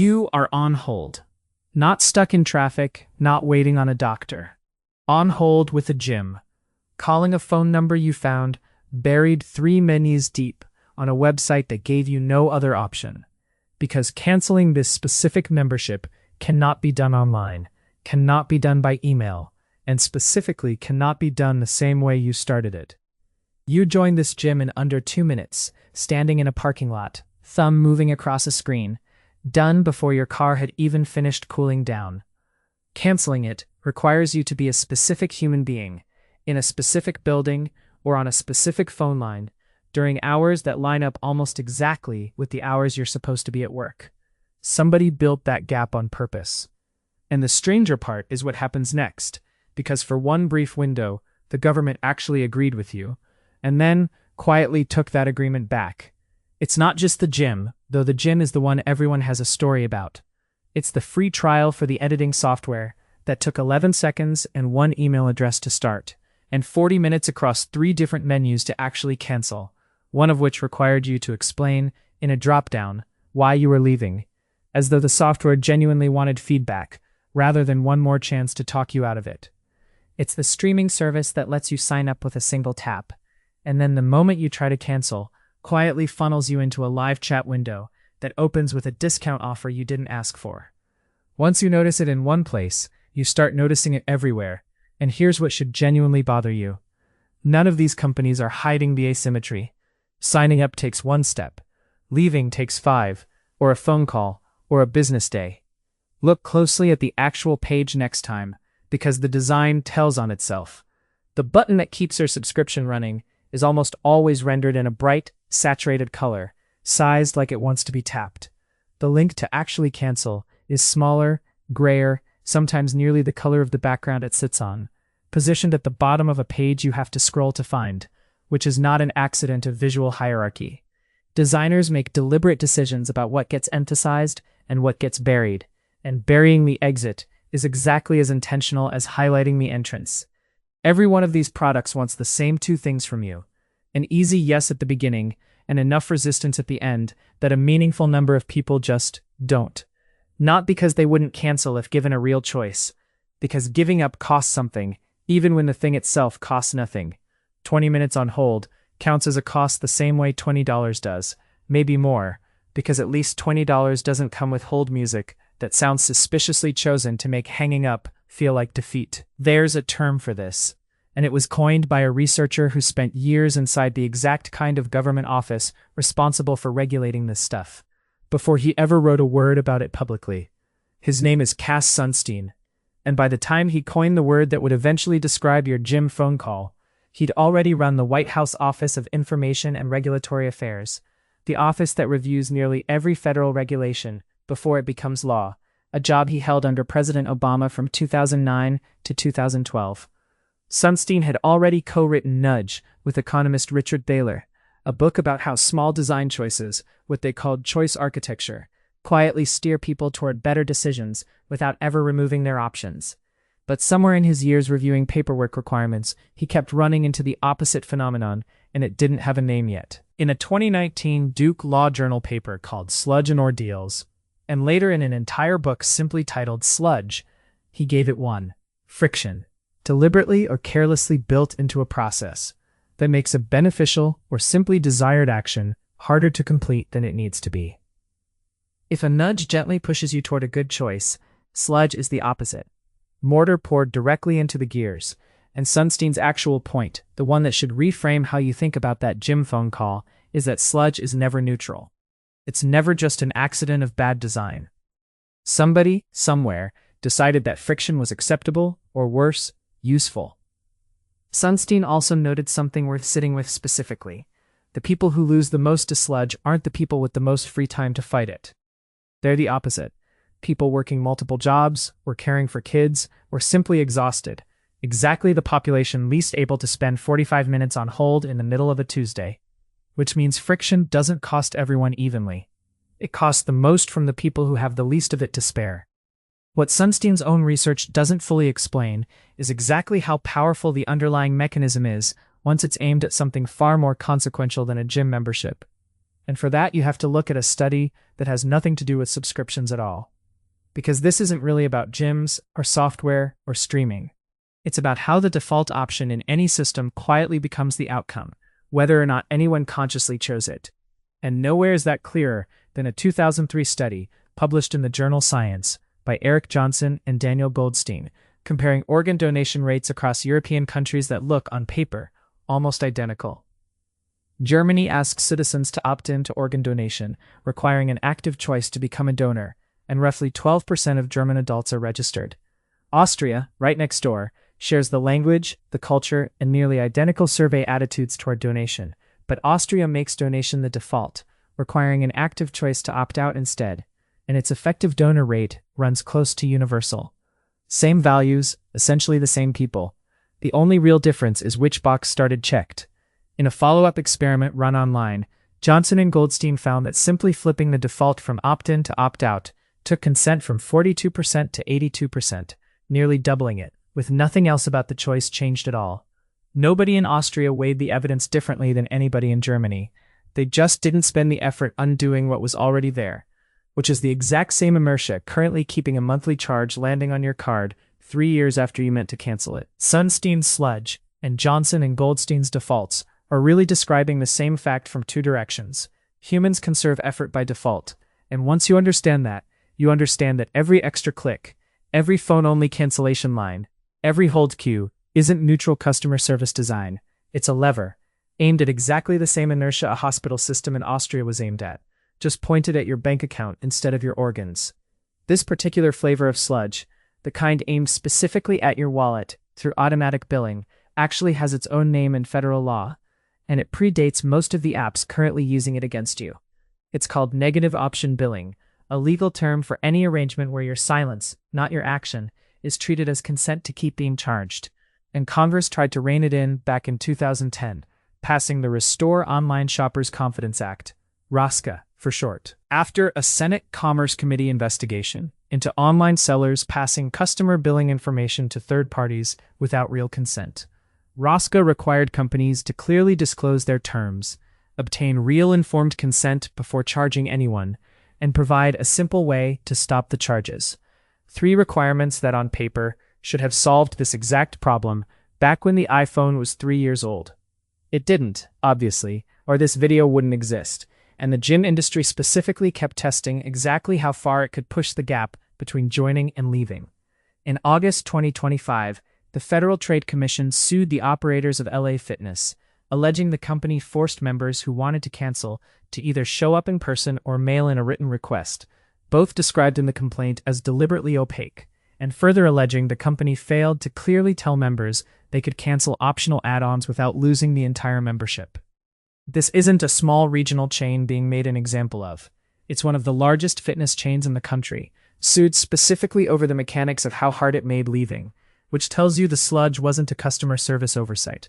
You are on hold. Not stuck in traffic, not waiting on a doctor. On hold with a gym. Calling a phone number you found buried 3 menus deep on a website that gave you no other option. Because canceling this specific membership cannot be done online, cannot be done by email, and specifically cannot be done the same way you started it. You joined this gym in under 2 minutes, standing in a parking lot, thumb moving across a screen, done before your car had even finished cooling down. Canceling it requires you to be a specific human being, in a specific building, or on a specific phone line, during hours that line up almost exactly with the hours you're supposed to be at work. Somebody built that gap on purpose. And the stranger part is what happens next, because for one brief window, the government actually agreed with you, and then quietly took that agreement back. It's not just the gym, though the gym is the one everyone has a story about. It's the free trial for the editing software that took 11 seconds and 1 email address to start, and 40 minutes across 3 different menus to actually cancel, one of which required you to explain, in a drop-down, why you were leaving, as though the software genuinely wanted feedback, rather than one more chance to talk you out of it. It's the streaming service that lets you sign up with a single tap, and then the moment you try to cancel, quietly funnels you into a live chat window that opens with a discount offer you didn't ask for. Once you notice it in one place, you start noticing it everywhere, and here's what should genuinely bother you. None of these companies are hiding the asymmetry. Signing up takes 1 step, leaving takes 5, or a phone call, or a business day. Look closely at the actual page next time, because the design tells on itself. The button that keeps your subscription running is almost always rendered in a bright, saturated color, sized like it wants to be tapped. The link to actually cancel is smaller, grayer, sometimes nearly the color of the background it sits on, positioned at the bottom of a page you have to scroll to find, which is not an accident of visual hierarchy. Designers make deliberate decisions about what gets emphasized and what gets buried, and burying the exit is exactly as intentional as highlighting the entrance. Every one of these products wants the same 2 things from you: an easy yes at the beginning and enough resistance at the end that a meaningful number of people just don't. Not because they wouldn't cancel if given a real choice, because giving up costs something, even when the thing itself costs nothing. 20 minutes on hold counts as a cost the same way $20 does, maybe more, because at least $20 doesn't come with hold music that sounds suspiciously chosen to make hanging up feel like defeat. There's a term for this, and it was coined by a researcher who spent years inside the exact kind of government office responsible for regulating this stuff, before he ever wrote a word about it publicly. His name is Sunstein, and by the time he coined the word that would eventually describe your gym phone call, he'd already run the White House Office of Information and Regulatory Affairs, the office that reviews nearly every federal regulation before it becomes law, a job he held under President Obama from 2009 to 2012. Sunstein had already co-written Nudge with economist Richard Thaler, a book about how small design choices, what they called choice architecture, quietly steer people toward better decisions without ever removing their options. But somewhere in his years reviewing paperwork requirements, he kept running into the opposite phenomenon, and it didn't have a name yet. In a 2019 Duke Law Journal paper called Sludge and Ordeals, and later in an entire book simply titled Sludge, he gave it one: friction, deliberately or carelessly built into a process that makes a beneficial or simply desired action harder to complete than it needs to be. If a nudge gently pushes you toward a good choice, sludge is the opposite. Mortar poured directly into the gears, and Sunstein's actual point, the one that should reframe how you think about that gym phone call, is that sludge is never neutral. It's never just an accident of bad design. Somebody, somewhere, decided that friction was acceptable, or worse, useful. Sunstein also noted something worth sitting with specifically. The people who lose the most to sludge aren't the people with the most free time to fight it. They're the opposite. People working multiple jobs, or caring for kids, or simply exhausted. Exactly the population least able to spend 45 minutes on hold in the middle of a Tuesday. Which means friction doesn't cost everyone evenly. It costs the most from the people who have the least of it to spare. What Sunstein's own research doesn't fully explain is exactly how powerful the underlying mechanism is once it's aimed at something far more consequential than a gym membership. And for that, you have to look at a study that has nothing to do with subscriptions at all. Because this isn't really about gyms or software or streaming. It's about how the default option in any system quietly becomes the outcome, whether or not anyone consciously chose it. And nowhere is that clearer than a 2003 study published in the journal Science by Eric Johnson and Daniel Goldstein, comparing organ donation rates across European countries that look, on paper, almost identical. Germany asks citizens to opt in to organ donation, requiring an active choice to become a donor, and roughly 12% of German adults are registered. Austria, right next door, shares the language, the culture, and nearly identical survey attitudes toward donation, but Austria makes donation the default, requiring an active choice to opt out instead, and its effective donor rate runs close to universal. Same values, essentially the same people. The only real difference is which box started checked. In a follow-up experiment run online, Johnson and Goldstein found that simply flipping the default from opt-in to opt-out took consent from 42% to 82%, nearly doubling it, with nothing else about the choice changed at all. Nobody in Austria weighed the evidence differently than anybody in Germany. They just didn't spend the effort undoing what was already there, which is the exact same inertia currently keeping a monthly charge landing on your card 3 years after you meant to cancel it. Sunstein's sludge and Johnson and Goldstein's defaults are really describing the same fact from two directions. Humans conserve effort by default, and once you understand that, you understand that every extra click, every phone-only cancellation line, every hold queue isn't neutral customer service design. It's a lever, aimed at exactly the same inertia a hospital system in Austria was aimed at, just pointed at your bank account instead of your organs. This particular flavor of sludge, the kind aimed specifically at your wallet through automatic billing, actually has its own name in federal law, and it predates most of the apps currently using it against you. It's called negative option billing, a legal term for any arrangement where your silence, not your action, is treated as consent to keep being charged. And Congress tried to rein it in back in 2010, passing the Restore Online Shoppers Confidence Act, ROSCA for short, after a Senate Commerce Committee investigation into online sellers passing customer billing information to third parties without real consent. ROSCA required companies to clearly disclose their terms, obtain real informed consent before charging anyone, and provide a simple way to stop the charges. 3 requirements that on paper should have solved this exact problem back when the iPhone was 3 years old. It didn't, obviously, or this video wouldn't exist, and the gym industry specifically kept testing exactly how far it could push the gap between joining and leaving. In August 2025, the Federal Trade Commission sued the operators of LA Fitness, alleging the company forced members who wanted to cancel to either show up in person or mail in a written request, both described in the complaint as deliberately opaque, and further alleging the company failed to clearly tell members they could cancel optional add-ons without losing the entire membership. This isn't a small regional chain being made an example of. It's one of the largest fitness chains in the country, sued specifically over the mechanics of how hard it made leaving, which tells you the sludge wasn't a customer service oversight.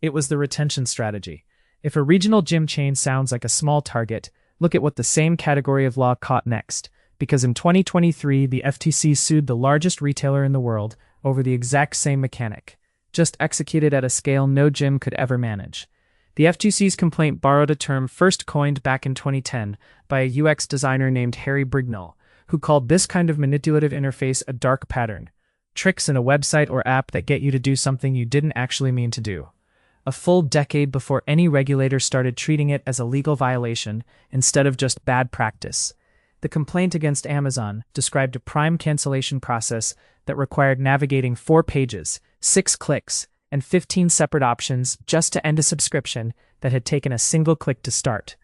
It was the retention strategy. If a regional gym chain sounds like a small target, look at what the same category of law caught next, because in 2023 the FTC sued the largest retailer in the world over the exact same mechanic, just executed at a scale no gym could ever manage. The FTC's complaint borrowed a term first coined back in 2010 by a UX designer named Harry Brignall, who called this kind of manipulative interface a dark pattern. Tricks in a website or app that get you to do something you didn't actually mean to do. A full decade before any regulator started treating it as a legal violation instead of just bad practice. The complaint against Amazon described a Prime cancellation process that required navigating 4 pages, 6 clicks, and 15 separate options just to end a subscription that had taken a single click to start.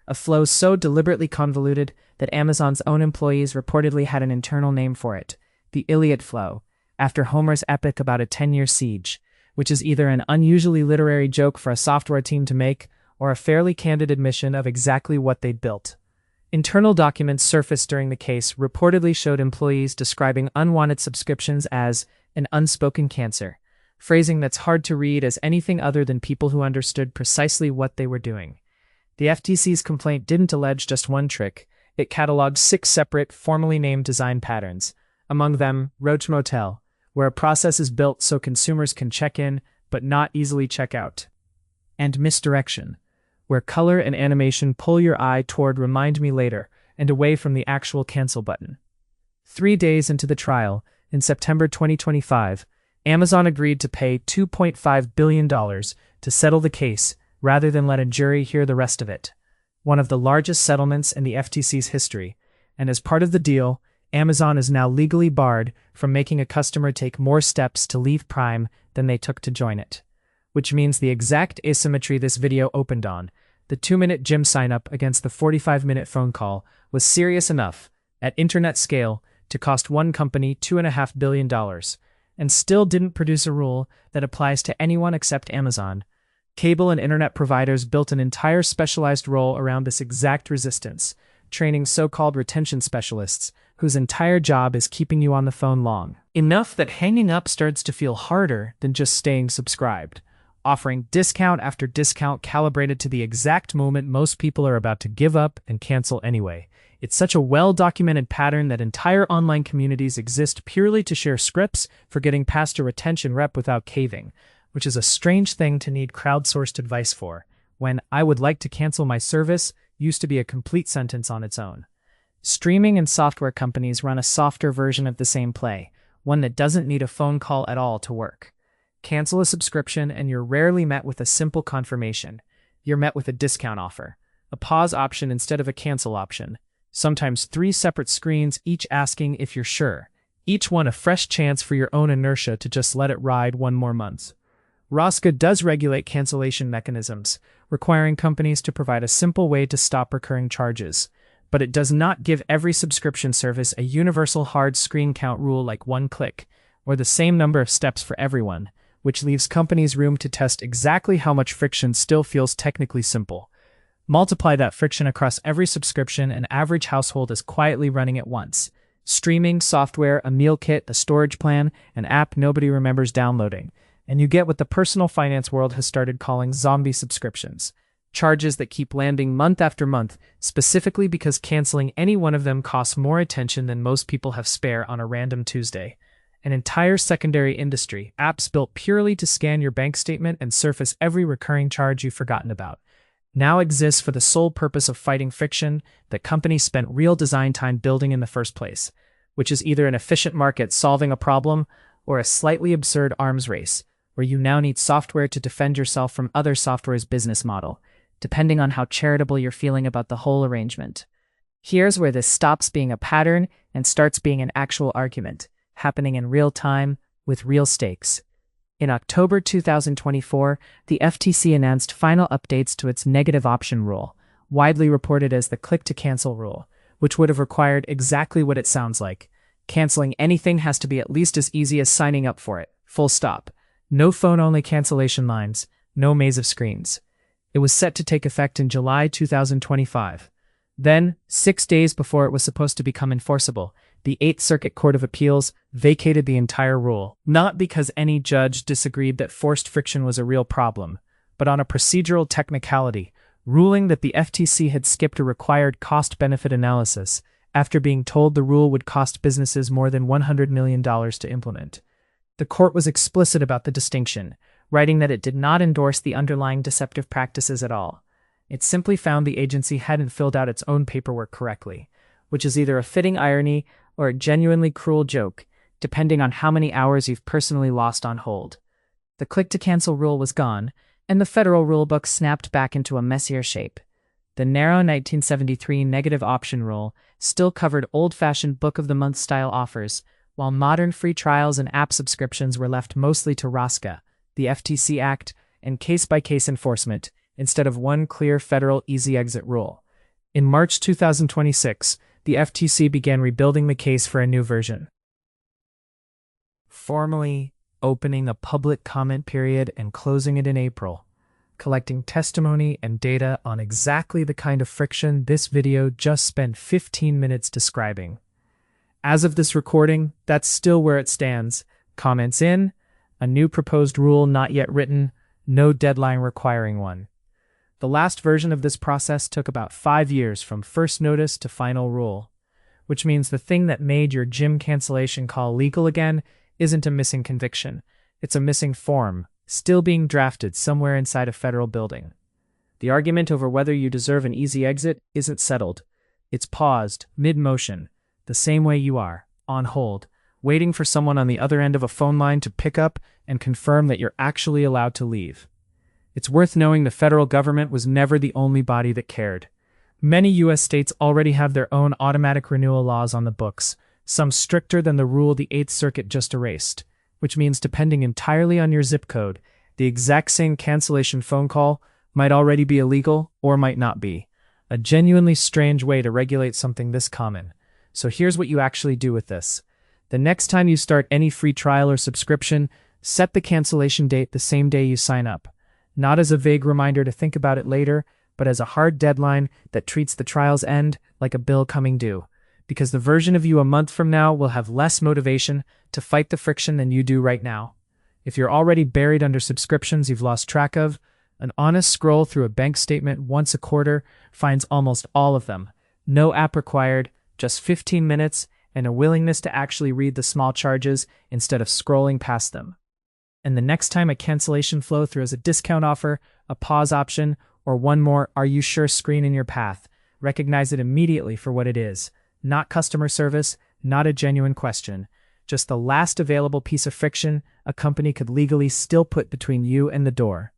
A flow so deliberately convoluted that Amazon's own employees reportedly had an internal name for it, the Iliad flow, after Homer's epic about a 10-year siege, which is either an unusually literary joke for a software team to make or a fairly candid admission of exactly what they'd built. Internal documents surfaced during the case reportedly showed employees describing unwanted subscriptions as an unspoken cancer, phrasing that's hard to read as anything other than people who understood precisely what they were doing. The FTC's complaint didn't allege just one trick. It cataloged 6 separate, formally named design patterns, among them Roach Motel, where a process is built so consumers can check in but not easily check out, and misdirection, where color and animation pull your eye toward Remind Me Later and away from the actual cancel button. 3 days into the trial, in September 2025, Amazon agreed to pay $2.5 billion to settle the case rather than let a jury hear the rest of it, one of the largest settlements in the FTC's history, and as part of the deal, Amazon is now legally barred from making a customer take more steps to leave Prime than they took to join it. Which means the exact asymmetry this video opened on, the 2-minute gym sign-up against the 45-minute phone call, was serious enough, at internet scale, to cost one company $2.5 billion, and still didn't produce a rule that applies to anyone except Amazon. Cable and internet providers built an entire specialized role around this exact resistance, training so-called retention specialists, whose entire job is keeping you on the phone long. Enough that hanging up starts to feel harder than just staying subscribed, offering discount after discount calibrated to the exact moment most people are about to give up and cancel anyway. It's such a well-documented pattern that entire online communities exist purely to share scripts for getting past a retention rep without caving, which is a strange thing to need crowdsourced advice for, when "I would like to cancel my service" used to be a complete sentence on its own. Streaming and software companies run a softer version of the same play, one that doesn't need a phone call at all to work. Cancel a subscription and you're rarely met with a simple confirmation. You're met with a discount offer, a pause option instead of a cancel option, sometimes 3 separate screens each asking if you're sure, each one a fresh chance for your own inertia to just let it ride one more month. ROSCA does regulate cancellation mechanisms, requiring companies to provide a simple way to stop recurring charges, but it does not give every subscription service a universal hard screen count rule like 1 click, or the same number of steps for everyone, which leaves companies room to test exactly how much friction still feels technically simple. Multiply that friction across every subscription, an average household is quietly running at once. Streaming, software, a meal kit, a storage plan, an app nobody remembers downloading, and you get what the personal finance world has started calling zombie subscriptions. Charges that keep landing month after month, specifically because canceling any one of them costs more attention than most people have spare on a random Tuesday. An entire secondary industry, apps built purely to scan your bank statement and surface every recurring charge you've forgotten about, now exists for the sole purpose of fighting friction that companies spent real design time building in the first place, which is either an efficient market solving a problem or a slightly absurd arms race, where you now need software to defend yourself from other software's business model, depending on how charitable you're feeling about the whole arrangement. Here's where this stops being a pattern and starts being an actual argument, happening in real time with real stakes. In October 2024, the FTC announced final updates to its negative option rule, widely reported as the click-to-cancel rule, which would have required exactly what it sounds like. Canceling anything has to be at least as easy as signing up for it, full stop. No phone-only cancellation lines, no maze of screens. It was set to take effect in July 2025. Then, 6 days before it was supposed to become enforceable, the 8th Circuit Court of Appeals vacated the entire rule, not because any judge disagreed that forced friction was a real problem, but on a procedural technicality, ruling that the FTC had skipped a required cost-benefit analysis after being told the rule would cost businesses more than $100 million to implement. The court was explicit about the distinction, writing that it did not endorse the underlying deceptive practices at all. It simply found the agency hadn't filled out its own paperwork correctly, which is either a fitting irony or a genuinely cruel joke, depending on how many hours you've personally lost on hold. The click-to-cancel rule was gone, and the federal rulebook snapped back into a messier shape. The narrow 1973 negative option rule still covered old-fashioned book-of-the-month style offers, while modern free trials and app subscriptions were left mostly to ROSCA, the FTC Act, and case-by-case enforcement, instead of one clear federal easy exit rule. In March 2026, the FTC began rebuilding the case for a new version, formally opening a public comment period and closing it in April, collecting testimony and data on exactly the kind of friction this video just spent 15 minutes describing. As of this recording, that's still where it stands. Comments in, a new proposed rule not yet written, no deadline requiring one. The last version of this process took about 5 years from first notice to final rule, which means the thing that made your gym cancellation call legal again isn't a missing conviction. It's a missing form, still being drafted somewhere inside a federal building. The argument over whether you deserve an easy exit isn't settled. It's paused, mid-motion, the same way you are, on hold, waiting for someone on the other end of a phone line to pick up and confirm that you're actually allowed to leave. It's worth knowing the federal government was never the only body that cared. Many U.S. states already have their own automatic renewal laws on the books, some stricter than the rule the Eighth Circuit just erased, which means depending entirely on your zip code, the exact same cancellation phone call might already be illegal or might not be. A genuinely strange way to regulate something this common. So here's what you actually do with this. The next time you start any free trial or subscription, set the cancellation date the same day you sign up. Not as a vague reminder to think about it later, but as a hard deadline that treats the trial's end like a bill coming due. Because the version of you a month from now will have less motivation to fight the friction than you do right now. If you're already buried under subscriptions you've lost track of, an honest scroll through a bank statement once a quarter finds almost all of them. No app required, just 15 minutes, and a willingness to actually read the small charges instead of scrolling past them. And the next time a cancellation flow throws a discount offer, a pause option, or one more "Are you sure" screen in your path, recognize it immediately for what it is. Not customer service, not a genuine question. Just the last available piece of friction a company could legally still put between you and the door.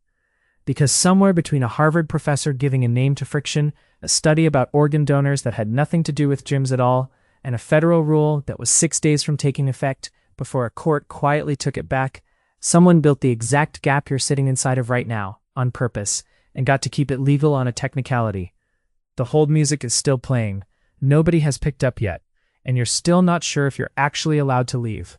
Because somewhere between a Harvard professor giving a name to friction, a study about organ donors that had nothing to do with gyms at all, and a federal rule that was 6 days from taking effect before a court quietly took it back, someone built the exact gap you're sitting inside of right now, on purpose, and got to keep it legal on a technicality. The hold music is still playing. Nobody has picked up yet, and you're still not sure if you're actually allowed to leave.